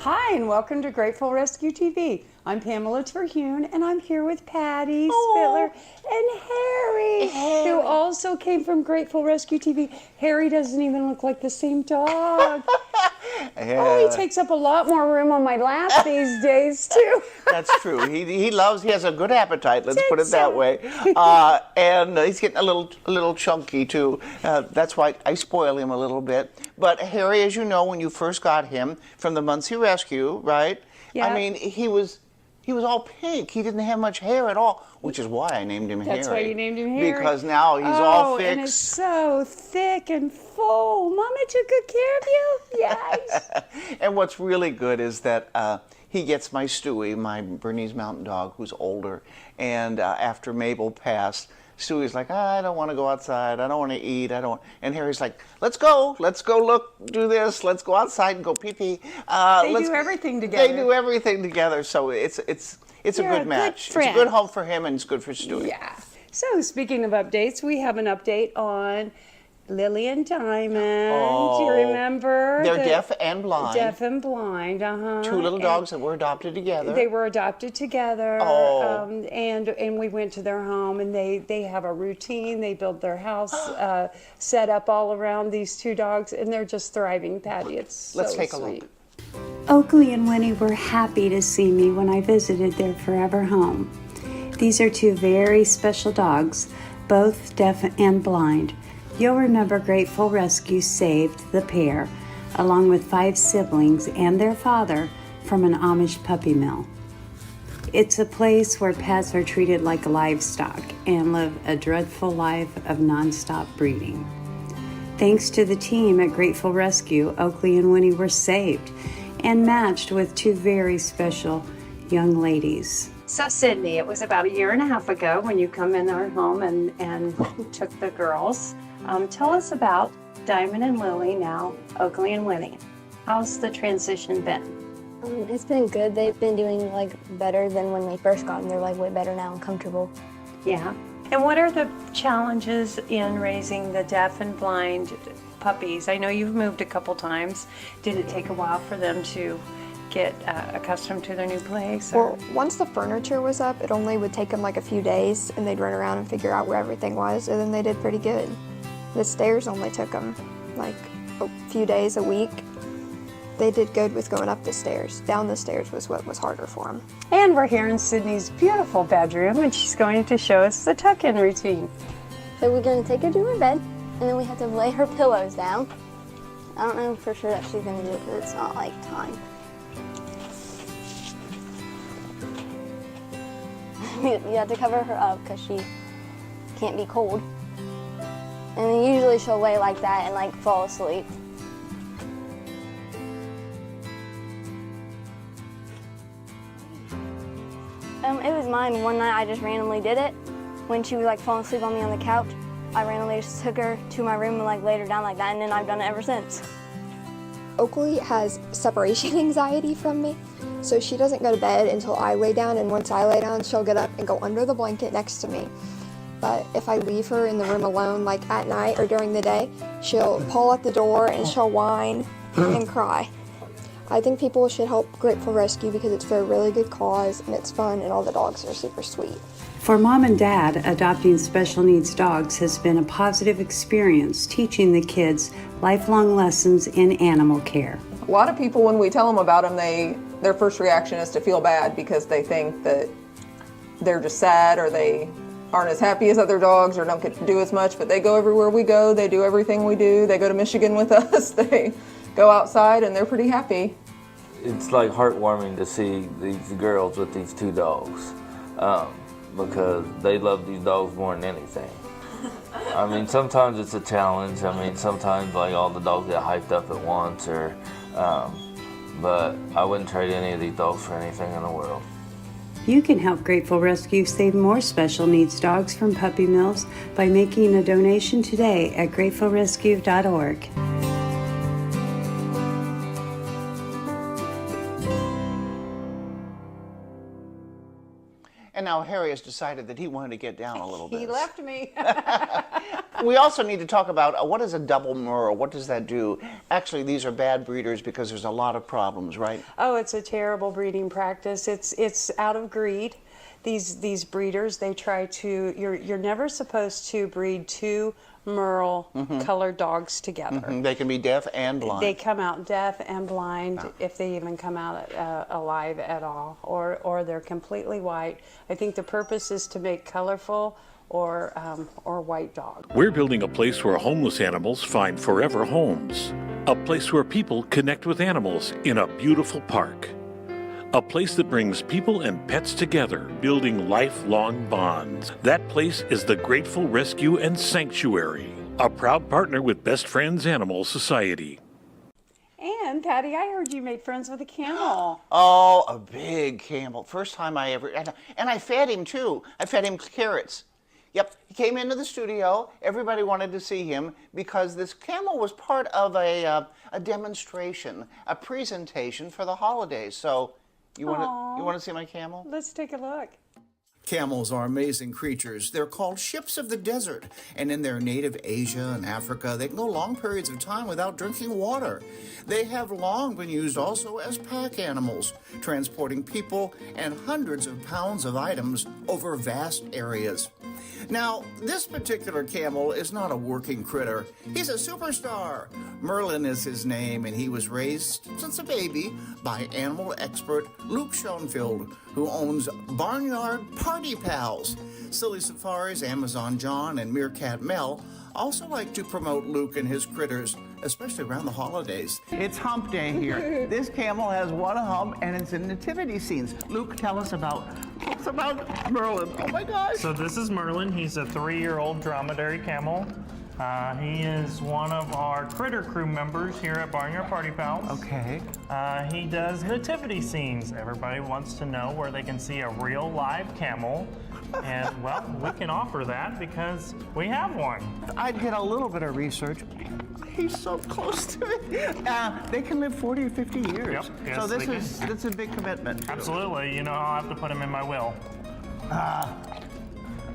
Hi, and welcome to Grateful Rescue TV. I'm Pamela Terhune, and I'm here with Patty Spittler and Harry, who also came from Grateful Rescue TV. Harry doesn't even look like the same dog. Oh, he takes up a lot more room on my lap these days, too. That's true. He has a good appetite, let's put it that way. And he's getting a little chunky, too. That's why I spoil him a little bit. But Harry, as you know, when you first got him from the Muncie Rescue, right? Yeah. I mean, he was all pink. He didn't have much hair at all, which is why I named him Harry. That's why you named him Harry. Because now he's all fixed. And it's so thick and full. Mama took good care of you? Yes. And what's really good is that he gets my Stewie, my Bernese Mountain Dog, who's older. And after Mabel passed, Stewie's like, I don't want to go outside. I don't want to eat. And Harry's like, let's go. Let's go look, do this. Let's go outside and go pee-pee. They do everything together. They do everything together. So it's a good match. It's a good home for him, and it's good for Stewie. Yeah. So speaking of updates, we have an update on Lily and Diamond. Do you remember? They're deaf and blind. Deaf and blind, Two little dogs that were adopted together. They were adopted together. And we went to their home, and they have a routine. They build their house, set up all around these two dogs, and they're just thriving, Patty. It's so Let's take a sweet. look. Oakley and Winnie were happy to see me when I visited their forever home. These are two very special dogs, both deaf and blind. You'll remember Grateful Rescue saved the pair, along with 5 siblings and their father, from an Amish puppy mill. It's a place where pets are treated like livestock and live a dreadful life of nonstop breeding. Thanks to the team at Grateful Rescue, Oakley and Winnie were saved and matched with 2 very special young ladies. So Sydney, it was about 1.5 years ago when you come in our home and took the girls. Tell us about Diamond and Lily, now Oakley and Winnie. How's the transition been? It's been good. They've been doing better than when they first got them. They're way better now and comfortable. Yeah. And what are the challenges in raising the deaf and blind puppies? I know you've moved a couple times. Did it take a while for them to get accustomed to their new place? Well, once the furniture was up, it only would take them a few days, and they'd run around and figure out where everything was, and then they did pretty good. The stairs only took them a few days, a week. They did good with going up the stairs. Down the stairs was what was harder for them. And we're here in Sydney's beautiful bedroom, and she's going to show us the tuck-in routine. So we're going to take her to her bed, and then we have to lay her pillows down. I don't know for sure that she's going to do it because it's not time. You have to cover her up because she can't be cold. And then usually she'll lay like that and fall asleep. It was mine. One night I just randomly did it. When she was falling asleep on me on the couch, I randomly just took her to my room and laid her down like that, and then I've done it ever since. Oakley has separation anxiety from me, so she doesn't go to bed until I lay down, and once I lay down, she'll get up and go under the blanket next to me. But if I leave her in the room alone, at night or during the day, she'll pull at the door and she'll whine and cry. I think people should help Grateful Rescue because it's for a really good cause and it's fun and all the dogs are super sweet. For Mom and Dad, adopting special needs dogs has been a positive experience, teaching the kids lifelong lessons in animal care. A lot of people, when we tell them about them, their first reaction is to feel bad because they think that they're just sad or they aren't as happy as other dogs or don't get to do as much, but they go everywhere we go, they do everything we do, they go to Michigan with us, they go outside and they're pretty happy. It's heartwarming to see these girls with these 2 dogs because they love these dogs more than anything. I mean, sometimes it's a challenge. I mean, sometimes all the dogs get hyped up at once but I wouldn't trade any of these dogs for anything in the world. You can help Grateful Rescue save more special needs dogs from puppy mills by making a donation today at gratefulrescue.org. And now Harry has decided that he wanted to get down a little bit. He left me. We also need to talk about what is a double Merle? What does that do? Actually, these are bad breeders because there's a lot of problems, right? Oh, it's a terrible breeding practice. It's out of greed. These breeders, they try to, you're never supposed to breed two Merle colored dogs together. They can be deaf and blind. They come out deaf and blind if they even come out alive at all, or they're completely white. I think the purpose is to make colorful or white dogs. We're building a place where homeless animals find forever homes. A place where people connect with animals in a beautiful park. A place that brings people and pets together, building lifelong bonds. That place is the Grateful Rescue and Sanctuary, a proud partner with Best Friends Animal Society. And Patty, I heard you made friends with a camel. Oh, a big camel. First time I ever, and I fed him too. I fed him carrots. Yep, he came into the studio. Everybody wanted to see him because this camel was part of a demonstration, a presentation for the holidays. So you want to see my camel? Let's take a look. Camels are amazing creatures. They're called ships of the desert, and in their native Asia and Africa, they can go long periods of time without drinking water. They have long been used also as pack animals, transporting people and hundreds of pounds of items over vast areas. Now, this particular camel is not a working critter. He's a superstar. Merlin is his name, and he was raised since a baby by animal expert Luke Schoenfeld, who owns Barnyard Party Pals. Silly Safari's Amazon John and Meerkat Mel also like to promote Luke and his critters, especially around the holidays. It's hump day here. This camel has one hump, and it's in nativity scenes. Luke, tell us about Merlin. Oh my gosh. So this is Merlin. He's a 3-year-old dromedary camel. He is one of our critter crew members here at Barnyard Party Pals. Okay. He does nativity scenes. Everybody wants to know where they can see a real live camel. And, well, we can offer that because we have one. I did a little bit of research. He's so close to it. They can live 40 or 50 years. Yep. Yes, So that's a big commitment. Absolutely. You know, I'll have to put him in my will. I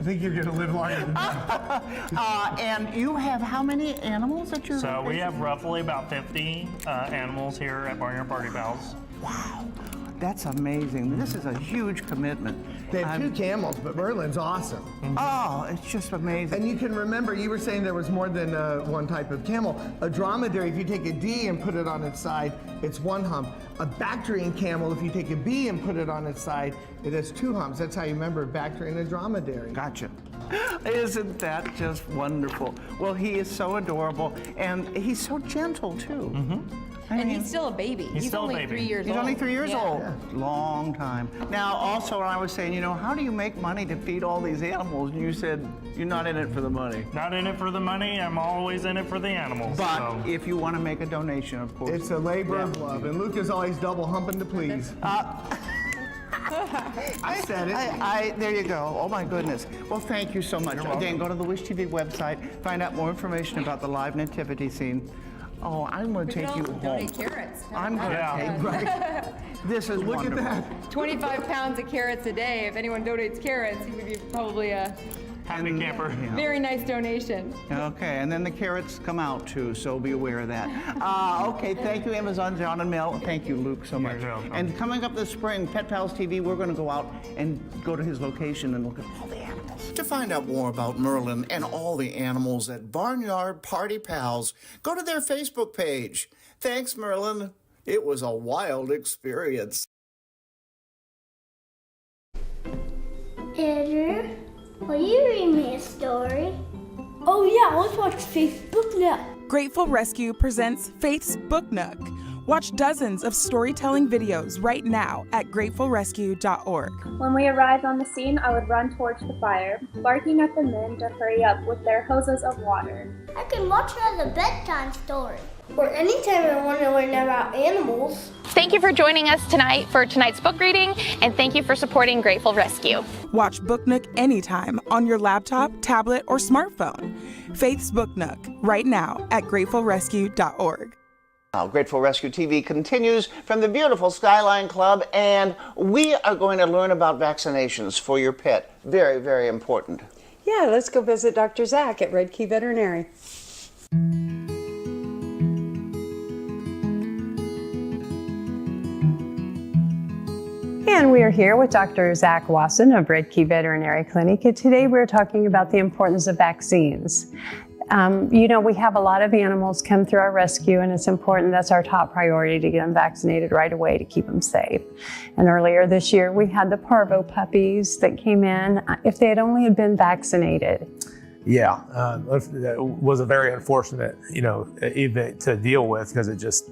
think you're going to live longer than that. And you have how many animals that you're So we have roughly about 50 animals here at Barnyard Party Pals. Wow, that's amazing. This is a huge commitment. They have 2 camels, but Merlin's awesome. Oh, it's just amazing. And you can remember, you were saying there was more than one type of camel. A dromedary, if you take a D and put it on its side, it's 1 hump. A Bactrian camel, if you take a B and put it on its side, it has 2 humps. That's how you remember Bactrian and dromedary. Gotcha. Isn't that just wonderful? Well, he is so adorable, and he's so gentle, too. And he's still a baby. He's still a only baby. 3 years old. He's only 3 years Yeah. old. Long time. Now, also, I was saying, how do you make money to feed all these animals? And you said you're not in it for the money. Not in it for the money. I'm always in it for the animals. But so. if you want to make a donation, of course. It's a labor of love, and Luke is always double humping to please. I said it. There you go. Oh my goodness. Well, thank you so much. Again, go to the Wish TV website, find out more information about the live nativity scene. Oh, I'm going to take you home. Donate carrots. I'm going to take Right. This is Look wonderful. at that. 25 pounds of carrots a day. If anyone donates carrots, it would be probably a Happy camper. very nice donation. Okay, and then the carrots come out too, so be aware of that. Okay, thank you, Amazon John and Mel. Thank you, Luke, so much. You're welcome. And coming up this spring, Pet Pals TV, we're going to go out and go to his location and look at all the animals. To find out more about Merlin and all the animals at Barnyard Party Pals, go to their Facebook page. Thanks, Merlin. It was a wild experience. Andrew, will you read me a story? Oh yeah, let's watch Facebook now. Grateful Rescue presents Faith's Book Nook. Watch dozens of storytelling videos right now at gratefulrescue.org. When we arrived on the scene, I would run towards the fire, barking at the men to hurry up with their hoses of water. I can watch it as a bedtime story. Or anytime I want to learn about animals. Thank you for joining us tonight for tonight's book reading, and thank you for supporting Grateful Rescue. Watch Book Nook anytime on your laptop, tablet, or smartphone. Faith's Book Nook right now at gratefulrescue.org. Now, Grateful Rescue TV continues from the beautiful Skyline Club, and we are going to learn about vaccinations for your pet. Very, very important. Yeah, let's go visit Dr. Zach at Red Key Veterinary. And we are here with Dr. Zach Wasson of Red Key Veterinary Clinic, and today we're talking about the importance of vaccines. You know, we have a lot of animals come through our rescue, and it's important. That's our top priority, to get them vaccinated right away to keep them safe. And earlier this year, we had the parvo puppies that came in. If they had only been vaccinated. Yeah, it was a very unfortunate, event to deal with, because it just,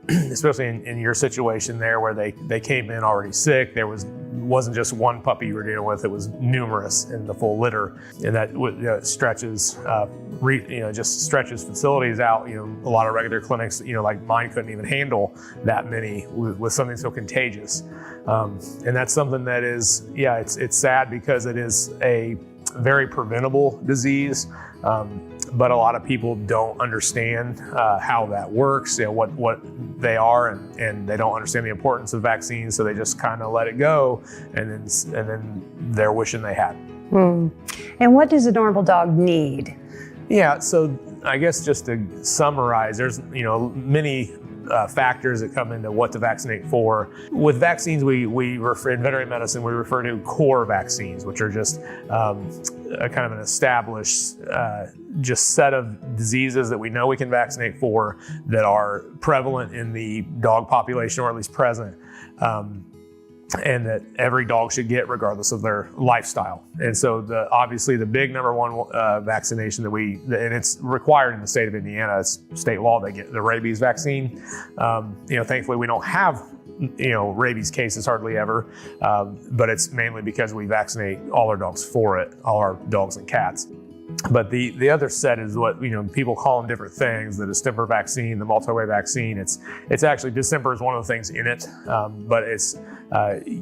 especially in your situation there, where they came in already sick. There wasn't just one puppy you were dealing with; it was numerous in the full litter, and that stretches, just stretches facilities out. A lot of regular clinics, like mine, couldn't even handle that many with something so contagious, and that's something that is, it's sad, because it is a very preventable disease. But a lot of people don't understand how that works, what they are, and they don't understand the importance of vaccines, so they just kind of let it go, and then they're wishing they hadn't. And what does a normal dog need? Yeah, so I guess just to summarize, there's many factors that come into what to vaccinate for. With vaccines, we refer, in veterinary medicine, we refer to core vaccines, which are just a kind of an established just set of diseases that we know we can vaccinate for, that are prevalent in the dog population, or at least present, and that every dog should get regardless of their lifestyle. And so obviously the big number one vaccination and it's required in the state of Indiana, it's state law, they get the rabies vaccine. Thankfully we don't have rabies cases hardly ever, but it's mainly because we vaccinate all our dogs for it, all our dogs and cats. But the other set is what people call them different things: the distemper vaccine, the multi-way vaccine. It's actually, distemper is one of the things in it, but it's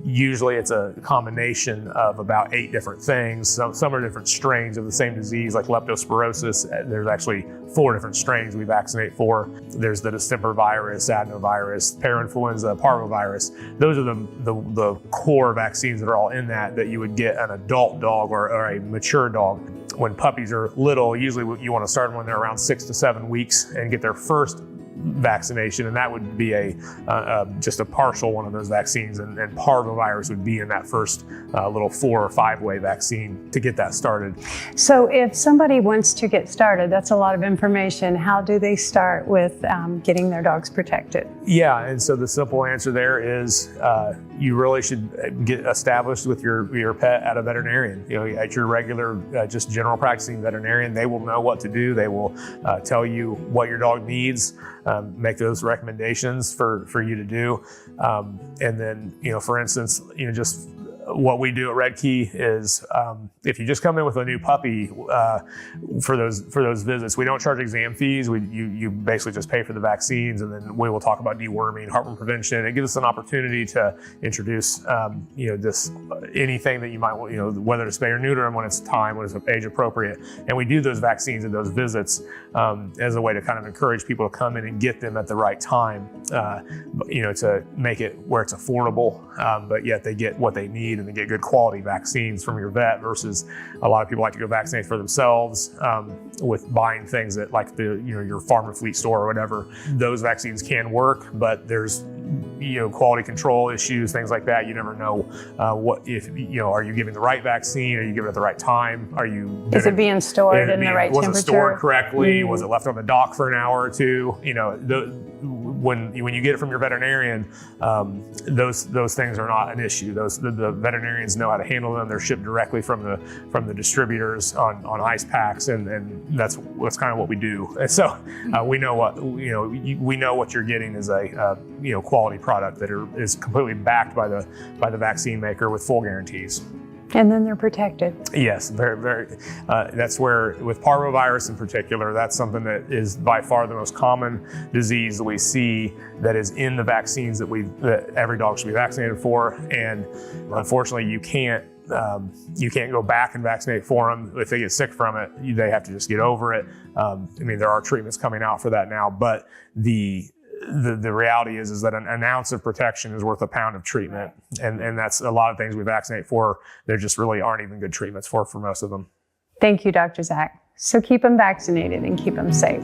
usually it's a combination of about 8 different things. Some are different strains of the same disease, like leptospirosis. There's actually 4 different strains we vaccinate for. There's the distemper virus, adenovirus, parainfluenza, parvovirus. Those are the core vaccines that are all in that you would get an adult dog or a mature dog. When puppies are little, usually you want to start them when they're around 6 to 7 weeks and get their first vaccination, and that would be just a partial one of those vaccines, and parvovirus would be in that first little 4 or 5 way vaccine to get that started. So if somebody wants to get started, that's a lot of information. How do they start with getting their dogs protected? Yeah, and so the simple answer there is you really should get established with your pet at a veterinarian. At your regular, just general practicing veterinarian. They will know what to do. They will tell you what your dog needs, make those recommendations for you to do. And then, for instance, just what we do at Red Key is if you just come in with a new puppy for those visits, we don't charge exam fees. You basically just pay for the vaccines, and then we will talk about deworming, heartworm prevention. It gives us an opportunity to introduce this anything that you might whether to spay or neuter them when it's time, when it's age appropriate. And we do those vaccines and those visits as a way to kind of encourage people to come in and get them at the right time, to make it where it's affordable, but yet they get what they need and they get good quality vaccines from your vet, versus a lot of people like to go vaccinate for themselves with buying things at like your farm and fleet store or whatever. Those vaccines can work, but there's quality control issues, things like that. You never know are you giving the right vaccine? Are you giving it at the right time? Is it being stored in the right temperature? Was it stored correctly? Was it left on the dock for an hour or two? When you get it from your veterinarian, those things are not an issue. The veterinarians know how to handle them. They're shipped directly from the distributors on ice packs, and that's kind of what we do. And so we know what you're getting is a quality product that is completely backed by the vaccine maker with full guarantees. And then they're protected. Yes, very, very. That's where, with parvovirus in particular, that's something that is by far the most common disease that we see that is in the vaccines that every dog should be vaccinated for. And unfortunately, you can't you can't go back and vaccinate for them. If they get sick from it, they have to just get over it. I mean, there are treatments coming out for that now, but the reality is that an ounce of protection is worth a pound of treatment. And that's a lot of things we vaccinate for. There just really aren't even good treatments for most of them. Thank you, Dr. Zach. So keep them vaccinated and keep them safe.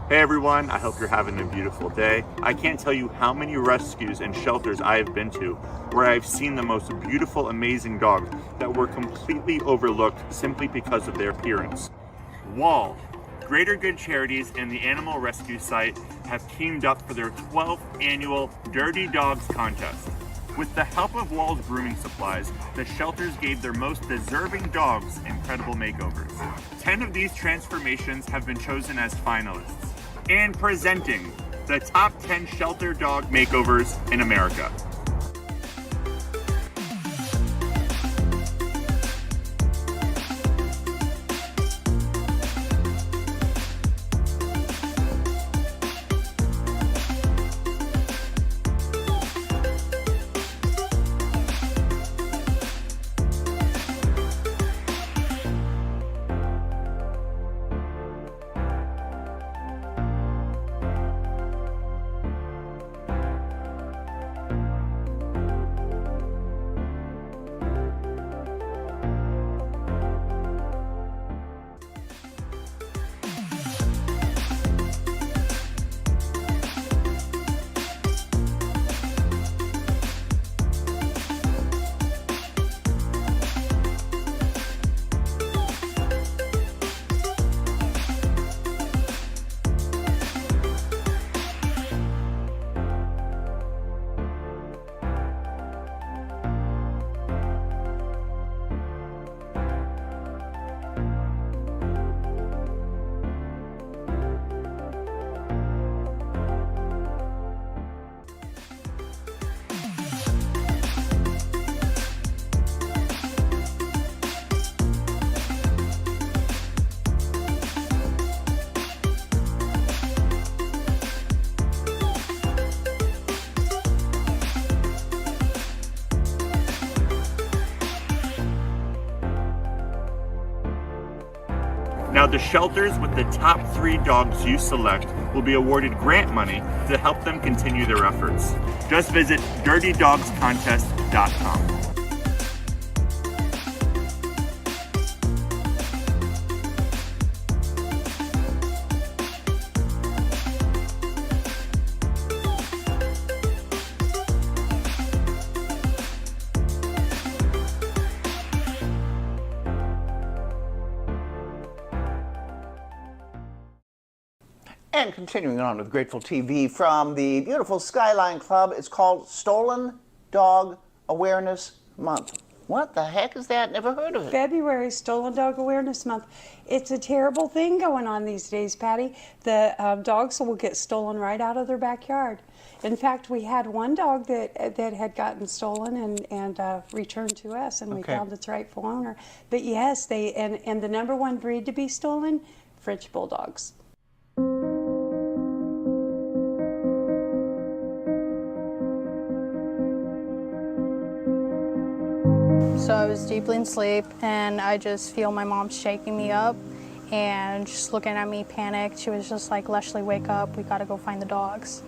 Hey everyone, I hope you're having a beautiful day. I can't tell you how many rescues and shelters I have been to where I've seen the most beautiful, amazing dogs that were completely overlooked simply because of their appearance. WAL, Greater Good Charities, and the Animal Rescue Site have teamed up for their 12th annual Dirty Dogs Contest. With the help of WAL's grooming supplies, the shelters gave their most deserving dogs incredible makeovers. 10 of these transformations have been chosen as finalists. And presenting the top 10 shelter dog makeovers in America. Now the shelters with the top 3 dogs you select will be awarded grant money to help them continue their efforts. Just visit dirtydogscontest.com. And continuing on with Grateful TV from the beautiful Skyline Club, it's called Stolen Dog Awareness Month. What the heck is that? Never heard of it. February, Stolen Dog Awareness Month. It's a terrible thing going on these days, Patty. The dogs will get stolen right out of their backyard. In fact, we had one dog that had gotten stolen and returned to us, and we found its rightful owner. But yes, and the number one breed to be stolen, French Bulldogs. So I was deeply in sleep, and I just feel my mom shaking me up and just looking at me panicked. She was just like, "Leslie, wake up. We got to go find the dogs."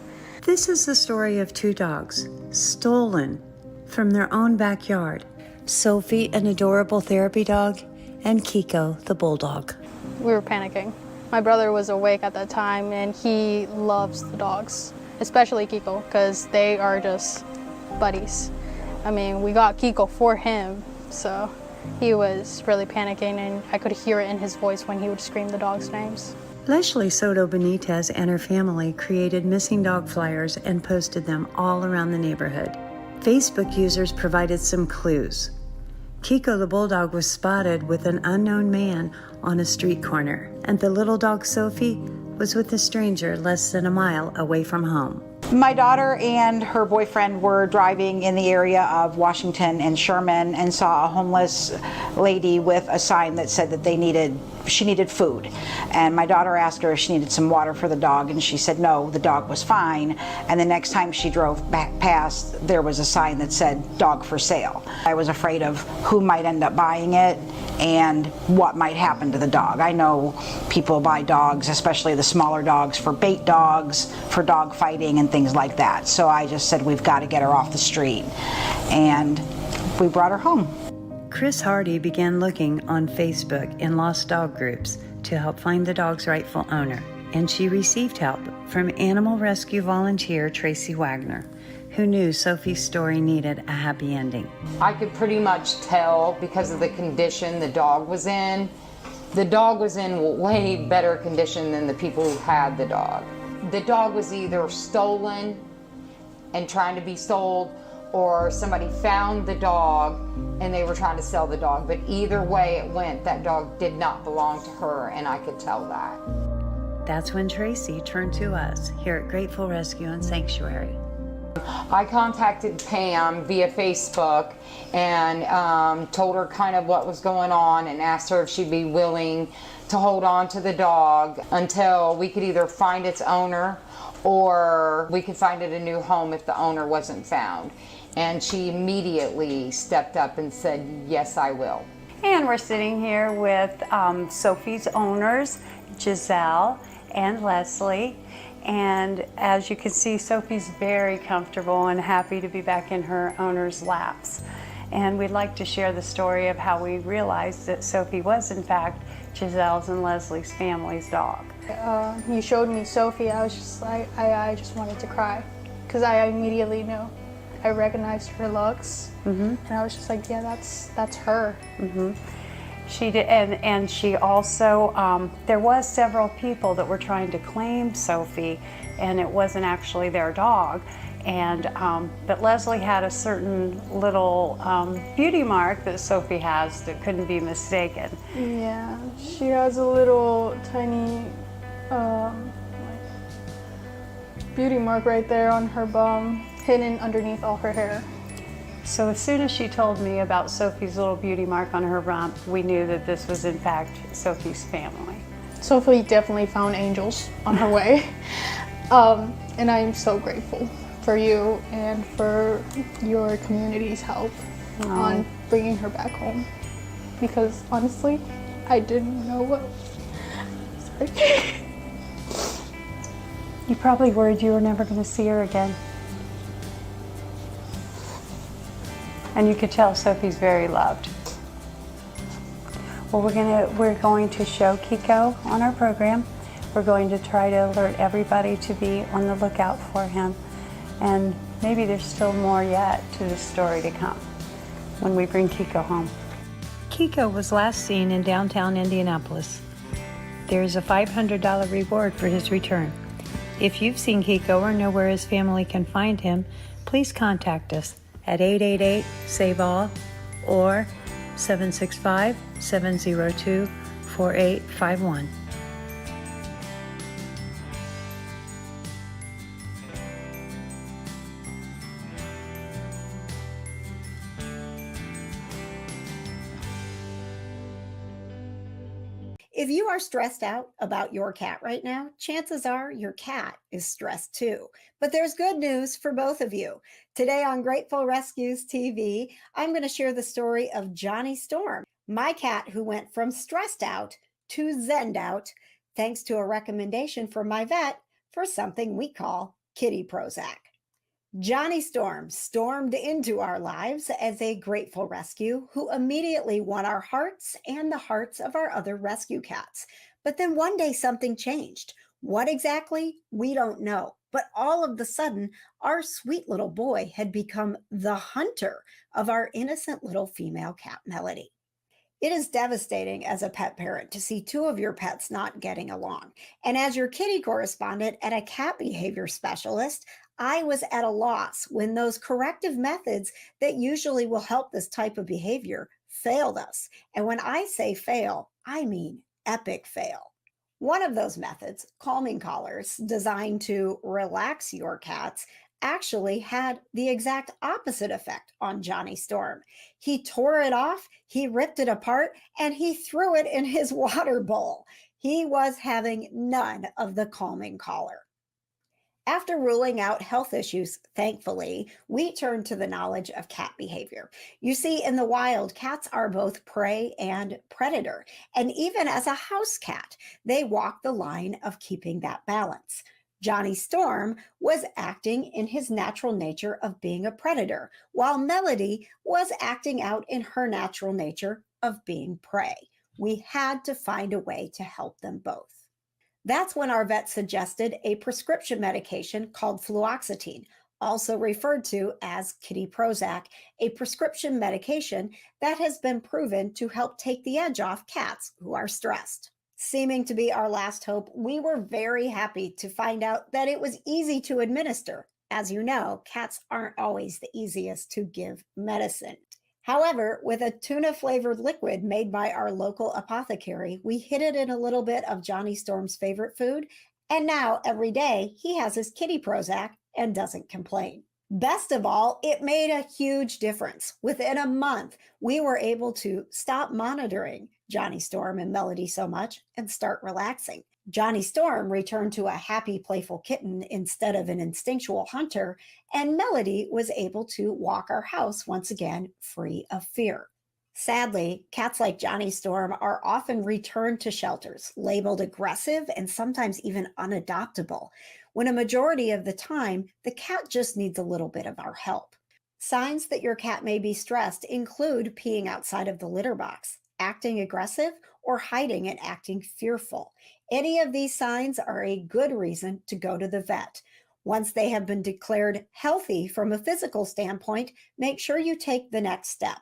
This is the story of 2 dogs stolen from their own backyard. Sophie, an adorable therapy dog, and Kiko, the bulldog. We were panicking. My brother was awake at that time, and he loves the dogs, especially Kiko, because they are just buddies. I mean, we got Kiko for him, so he was really panicking, and I could hear it in his voice when he would scream the dogs' names. Leslie Soto Benitez and her family created missing dog flyers and posted them all around the neighborhood. Facebook users provided some clues. Kiko the bulldog was spotted with an unknown man on a street corner, and the little dog Sophie was with a stranger less than a mile away from home. My daughter and her boyfriend were driving in the area of Washington and Sherman and saw a homeless lady with a sign that said that she needed food. And my daughter asked her if she needed some water for the dog, and she said no, the dog was fine. And the next time she drove back past, there was a sign that said dog for sale. I was afraid of who might end up buying it and what might happen to the dog. I know people buy dogs, especially the smaller dogs, for bait dogs, for dog fighting and things like that. So I just said we've got to get her off the street, and we brought her home. Chris Hardy began looking on Facebook in lost dog groups to help find the dog's rightful owner, and she received help from animal rescue volunteer Tracy Wagner, who knew Sophie's story needed a happy ending. I could pretty much tell because of the condition the dog was in. The dog was in way better condition than the people who had the dog. The dog was either stolen and trying to be sold, or somebody found the dog and they were trying to sell the dog. But either way it went, that dog did not belong to her, and I could tell that. That's when Tracy turned to us here at Grateful Rescue and Sanctuary. I contacted Pam via Facebook and told her kind of what was going on and asked her if she'd be willing to hold on to the dog until we could either find its owner or we could find it a new home if the owner wasn't found. And she immediately stepped up and said, yes, I will. And we're sitting here with Sophie's owners, Giselle and Leslie. And as you can see, Sophie's very comfortable and happy to be back in her owner's laps. And we'd like to share the story of how we realized that Sophie was, in fact, Giselle's and Leslie's family's dog. You showed me Sophie, I was just like, I just wanted to cry because I immediately knew. I recognized her looks, and I was just like, yeah, that's her. She did, and she also, there was several people that were trying to claim Sophie, and it wasn't actually their dog. And but Leslie had a certain little beauty mark that Sophie has that couldn't be mistaken. Yeah, she has a little tiny beauty mark right there on her bum, hidden underneath all her hair. So as soon as she told me about Sophie's little beauty mark on her rump, we knew that this was in fact Sophie's family. Sophie definitely found angels on her way, and I am so grateful for you and for your community's help on bringing her back home, because honestly, I didn't know what. Sorry. You probably worried you were never going to see her again. And you could tell Sophie's very loved. Well, we're going to show Kiko on our program. We're going to try to alert everybody to be on the lookout for him. And maybe there's still more yet to the story to come when we bring Kiko home. Kiko was last seen in downtown Indianapolis. There is a $500 reward for his return. If you've seen Kiko or know where his family can find him, please contact us at 888-SAVE-ALL or 765-702-4851. If you are stressed out about your cat right now, chances are your cat is stressed too. But there's good news for both of you. Today on Grateful Rescues TV, I'm going to share the story of Johnny Storm, my cat who went from stressed out to zen'd out, thanks to a recommendation from my vet for something we call kitty Prozac. Johnny Storm stormed into our lives as a grateful rescue who immediately won our hearts and the hearts of our other rescue cats. But then one day something changed. What exactly? We don't know. But all of the sudden, our sweet little boy had become the hunter of our innocent little female cat, Melody. It is devastating as a pet parent to see two of your pets not getting along. And as your kitty correspondent and a cat behavior specialist, I was at a loss when those corrective methods that usually will help this type of behavior failed us. And when I say fail, I mean epic fail. One of those methods, calming collars, designed to relax your cats, actually had the exact opposite effect on Johnny Storm. He tore it off, he ripped it apart, and he threw it in his water bowl. He was having none of the calming collar. After ruling out health issues, thankfully, we turned to the knowledge of cat behavior. You see, in the wild, cats are both prey and predator. And even as a house cat, they walk the line of keeping that balance. Johnny Storm was acting in his natural nature of being a predator, while Melody was acting out in her natural nature of being prey. We had to find a way to help them both. That's when our vet suggested a prescription medication called fluoxetine, also referred to as kitty Prozac, a prescription medication that has been proven to help take the edge off cats who are stressed. Seeming to be our last hope, we were very happy to find out that it was easy to administer. As you know, cats aren't always the easiest to give medicine. However, with a tuna-flavored liquid made by our local apothecary, we hid it in a little bit of Johnny Storm's favorite food, and now every day he has his kitty Prozac and doesn't complain. Best of all, it made a huge difference. Within a month, we were able to stop monitoring Johnny Storm and Melody so much and start relaxing. Johnny Storm returned to a happy, playful kitten instead of an instinctual hunter, and Melody was able to walk our house once again free of fear. Sadly, cats like Johnny Storm are often returned to shelters, labeled aggressive and sometimes even unadoptable, when a majority of the time, the cat just needs a little bit of our help. Signs that your cat may be stressed include peeing outside of the litter box, acting aggressive, or hiding and acting fearful. Any of these signs are a good reason to go to the vet. Once they have been declared healthy from a physical standpoint, make sure you take the next step.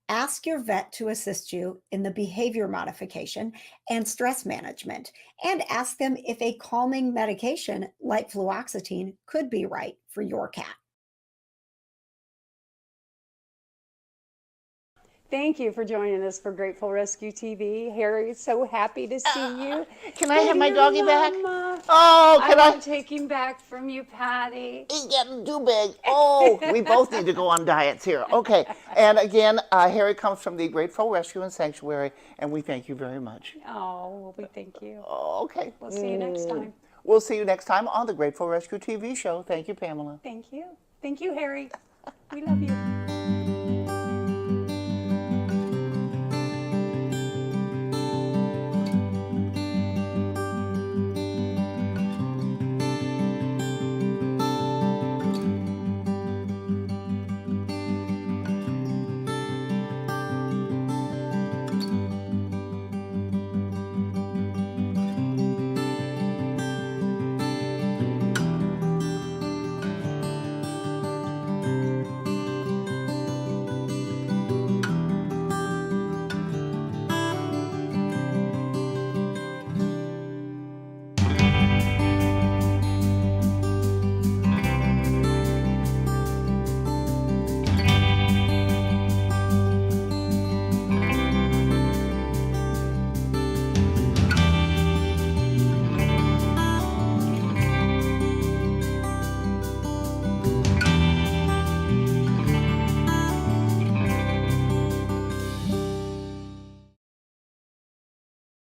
Ask your vet to assist you in the behavior modification and stress management, and ask them if a calming medication like fluoxetine could be right for your cat. Thank you for joining us for Grateful Rescue TV. Harry, so happy to see you. Can I have my doggy back? Mama. Oh, can I? won't take him back from you, Patty. He's getting too big. Oh, we both need to go on diets here. Okay. And again, Harry comes from the Grateful Rescue and Sanctuary, and we thank you very much. Oh, well, we thank you. Okay. We'll see you next time. We'll see you next time on the Grateful Rescue TV show. Thank you, Pamela. Thank you. Thank you, Harry. We love you.